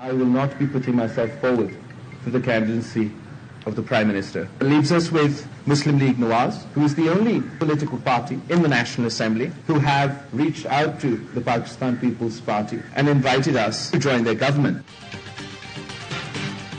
I will not be putting myself forward for the candidacy of the Prime Minister. It leaves us with Muslim League Nawaz, who is the only political party in the National Assembly who have reached out to the Pakistan People's Party and invited us to join their government.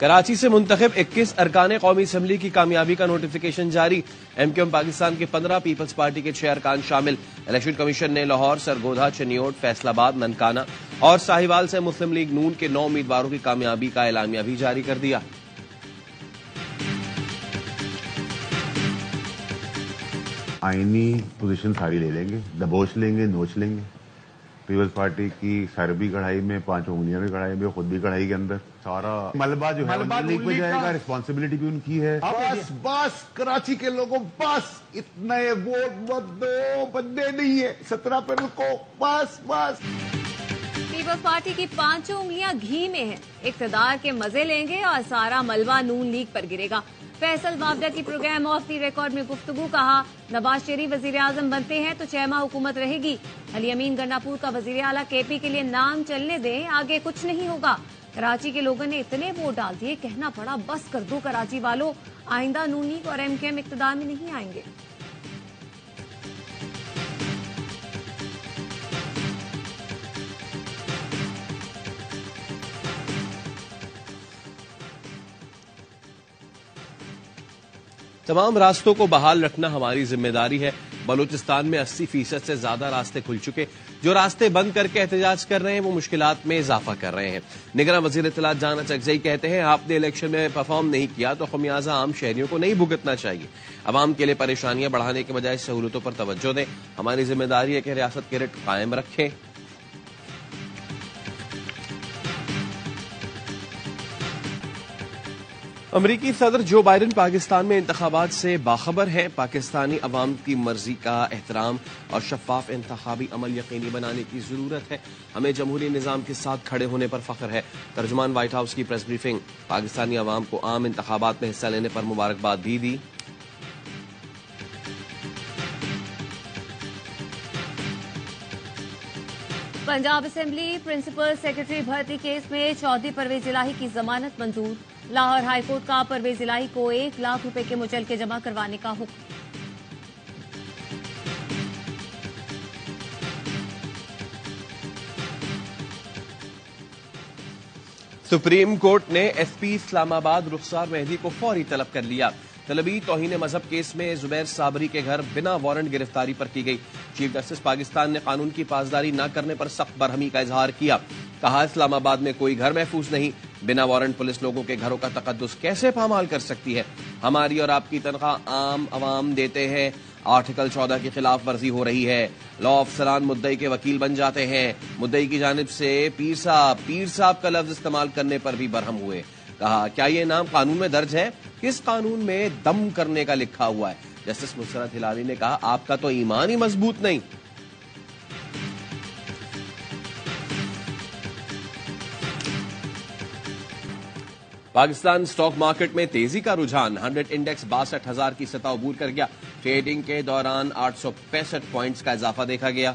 Karachi سے منتخب 21 ارکان قومی assembly کی کامیابی کا notification جاری. M Q M Pakistan کے 15 Peoples party کے 6 ارکان شامل. الیکشن کمیشن نے لاہور، سرگودھا، چنیوٹ، فیصل آباد، ننکانہ اور ساہیوال سے مسلم لیگ نون کے 9 امیدواروں کی کامیابی کا اعلامیہ بھی جاری کر دیا. آئینی پوزیشن ساری لے لیں گے، دبوچ لیں گے، نوچ لیں گے. پیپلز پارٹی کی سر بھی کڑھائی میں، 5 انگلیاں بھی کڑھائی میں، خود بھی کڑھائی کے اندر. سارا ملبہ جو ہے لیگ پہ جائے گا، رسپانسبلٹی بھی ان کی ہے. بس کراچی کے لوگوں بس اتنا ووٹ مت دو، بندے نہیں ہے 17 پہ رکو، بس. پیپلز پارٹی کی 5 انگلیاں گھی میں ہیں. اقتدار کے مزے لیں گے اور سارا ملبہ نون لیگ پر گرے گا. فیصل وابڈہ کی پروگرام آف دی ریکارڈ میں گفتگو. کہا نواز شریف وزیر اعظم بنتے ہیں تو 6 ماہ حکومت رہے گی. علی امین گنڈاپور کا وزیر اعلیٰ کے پی کے لیے نام چلنے دیں، آگے کچھ نہیں ہوگا. کراچی کے لوگوں نے اتنے ووٹ ڈال دیے، کہنا پڑا بس کر دو کراچی والوں، آئندہ نون لیگ اور ایم کیو ایم اقتدار میں نہیں آئیں گے. تمام راستوں کو بحال رکھنا ہماری ذمہ داری ہے. بلوچستان میں 80% سے زیادہ راستے کھل چکے. جو راستے بند کر کے احتجاج کر رہے ہیں وہ مشکلات میں اضافہ کر رہے ہیں. نگراں وزیر اطلاعات جان اچکزئی کہتے ہیں آپ نے الیکشن میں پرفارم نہیں کیا تو خمیازہ عام شہریوں کو نہیں بھگتنا چاہیے. عوام کے لیے پریشانیاں بڑھانے کے بجائے سہولتوں پر توجہ دیں. ہماری ذمہ داری ہے کہ ریاست کے رٹ قائم رکھیں. امریکی صدر جو بائیڈن پاکستان میں انتخابات سے باخبر ہیں. پاکستانی عوام کی مرضی کا احترام اور شفاف انتخابی عمل یقینی بنانے کی ضرورت ہے. ہمیں جمہوری نظام کے ساتھ کھڑے ہونے پر فخر ہے. ترجمان وائٹ ہاؤس کی پریس بریفنگ. پاکستانی عوام کو عام انتخابات میں حصہ لینے پر مبارکباد بھی دی. پنجاب اسمبلی پرنسپل سیکرٹری بھرتی کیس میں چودھری پرویز الہی کی ضمانت منظور. لاہور ہائی کورٹ کا پرویز الہی کو 1 لاکھ روپے کے مچلکے جمع کروانے کا حکم. سپریم کورٹ نے ایس پی اسلام آباد رخسار مہدی کو فوری طلب کر لیا. طلبی توہین مذہب کیس میں زبیر صابری کے گھر بنا وارنٹ گرفتاری پر کی گئی. چیف جسٹس پاکستان نے قانون کی پاسداری نہ کرنے پر سخت برہمی کا اظہار کیا. کہا اسلام آباد میں کوئی گھر محفوظ نہیں. بنا وارنٹ پولیس لوگوں کے گھروں کا تقدس کیسے پامال کر سکتی ہے؟ ہماری اور آپ کی تنخواہ عام عوام دیتے ہیں. آرٹیکل 14 کی خلاف ورزی ہو رہی ہے. لا افسران مدعی کے وکیل بن جاتے ہیں. مدعی کی جانب سے پیر صاحب کا لفظ استعمال کرنے پر بھی برہم ہوئے. کہا کیا یہ نام قانون میں درج ہے؟ کس قانون میں دم کرنے کا لکھا ہوا ہے؟ جسٹس مسرت ہلالی نے کہا آپ کا تو ایمان ہی مضبوط نہیں. پاکستان سٹاک مارکیٹ میں تیزی کا رجحان. 100 انڈیکس 62,000 کی سطح عبور کر گیا. ٹریڈنگ کے دوران 865 پوائنٹس کا اضافہ دیکھا گیا.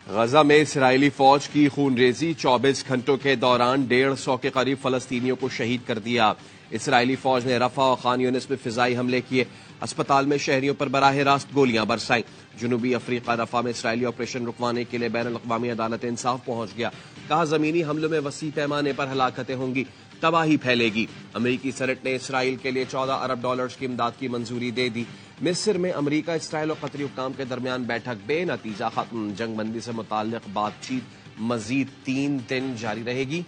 غزہ میں اسرائیلی فوج کی خون ریزی. 24 گھنٹوں کے دوران 150 کے قریب فلسطینیوں کو شہید کر دیا. اسرائیلی فوج نے رفح اور خان یونس میں فضائی حملے کیے. اسپتال میں شہریوں پر براہ راست گولیاں برسائیں. جنوبی افریقہ رفح میں اسرائیلی آپریشن رکوانے کے لیے بین الاقوامی عدالت انصاف پہنچ گیا. کہا زمینی حملوں میں وسیع پیمانے پر ہلاکتیں ہوں گی، تباہی پھیلے گی. امریکی سینٹ نے اسرائیل کے لیے $14 ارب کی امداد کی منظوری دے دی. مصر میں امریکہ، اسرائیل اور قطری حکام کے درمیان بیٹھک بے نتیجہ ختم. جنگ بندی سے متعلق بات چیت مزید 3 دن جاری رہے گی.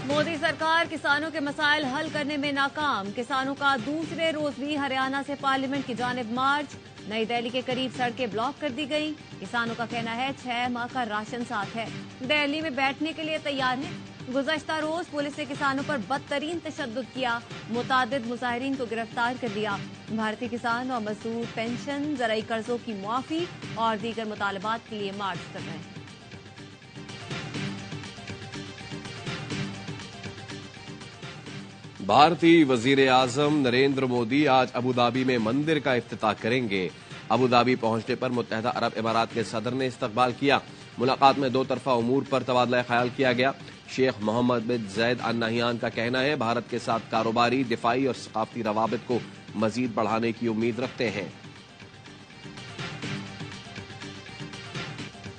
مودی سرکار کسانوں کے مسائل حل کرنے میں ناکام. کسانوں کا دوسرے روز بھی ہریانہ سے پارلیمنٹ کی جانب مارچ. نئی دہلی کے قریب سڑکیں بلاک کر دی گئیں. کسانوں کا کہنا ہے 6 ماہ کا راشن ساتھ ہے. دہلی میں بیٹھنے کے لیے تیار ہیں. گزشتہ روز پولیس نے کسانوں پر بدترین تشدد کیا. متعدد مظاہرین کو گرفتار کر دیا. بھارتی کسان اور مزدور پینشن، زرعی قرضوں کی معافی اور دیگر مطالبات کے لیے مارچ کر رہے ہیں. بھارتی وزیر اعظم نریندر مودی آج ابوظہبی میں مندر کا افتتاح کریں گے. ابوظہبی پہنچنے پر متحدہ عرب امارات کے صدر نے استقبال کیا. ملاقات میں 2 طرفہ امور پر تبادلہ خیال کیا گیا. شیخ محمد بن زید ال نہیان کا کہنا ہے بھارت کے ساتھ کاروباری، دفاعی اور ثقافتی روابط کو مزید بڑھانے کی امید رکھتے ہیں۔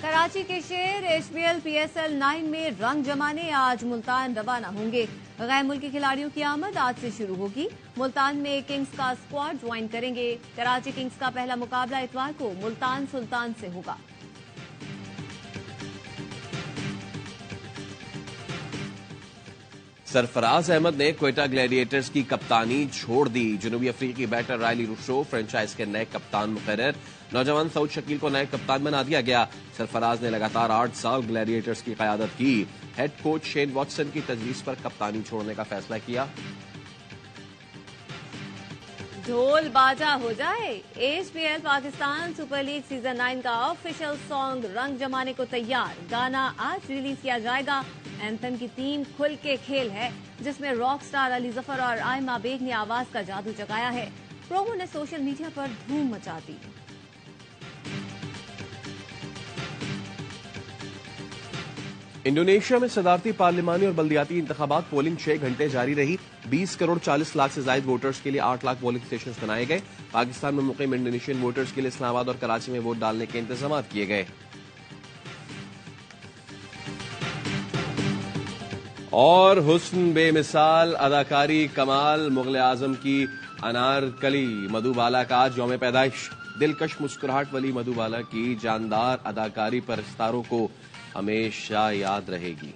کراچی کے شیر HBL PSL 9 میں رنگ جمانے آج ملتان روانہ ہوں گے۔ غیر ملکی کھلاڑیوں کی آمد آج سے شروع ہوگی۔ ملتان میں کنگز کا اسکواڈ جوائن کریں گے۔ کراچی کنگز کا پہلا مقابلہ اتوار کو ملتان سلطان سے ہوگا۔ سرفراز احمد نے کوئٹہ گلیڈیٹرز کی کپتانی چھوڑ دی۔ جنوبی افریقی بیٹر رائلی روسو فرنچائز کے نئے کپتان مقرر۔ نوجوان سعود شکیل کو نئے کپتان بنا دیا گیا۔ سرفراز نے لگاتار 8 سال گلیڈیٹرز کی قیادت کی۔ ہیڈ کوچ شین واٹسن کی تجویز پر کپتانی چھوڑنے کا فیصلہ کیا۔ ڈھول باجا ہو جائے۔ HBL Pakistan super league season 9 کا آفیشیل سانگ رنگ جمانے کو تیار۔ گانا آج ریلیز کیا جائے گا۔ اینتھم کی تھیم کھل کے کھیل ہے، جس میں راک سٹار علی ظفر اور آئمہ بیگ نے آواز کا جادو جگایا ہے۔ پرومو نے سوشل میڈیا پر دھوم مچا دی۔ انڈونیشیا میں صدارتی، پارلیمانی اور بلدیاتی انتخابات پولنگ 6 گھنٹے جاری رہی۔ 20 کروڑ 40 لاکھ سے زائد ووٹرز کے لیے 8 لاکھ پولنگ اسٹیشنز بنائے گئے۔ پاکستان میں مقیم انڈونیشین ووٹرز کے لیے اسلام آباد اور کراچی میں ووٹ ڈالنے کے انتظامات کیے گئے۔ اور حسن بے مثال اداکاری کمال مغل اعظم کی انارکلی مدھو بالا کا آج یوم پیدائش۔ دلکش مسکراہٹ والی مدھو بالا کی جاندار اداکاری پر ستاروں کو ہمیشہ یاد رہے گی۔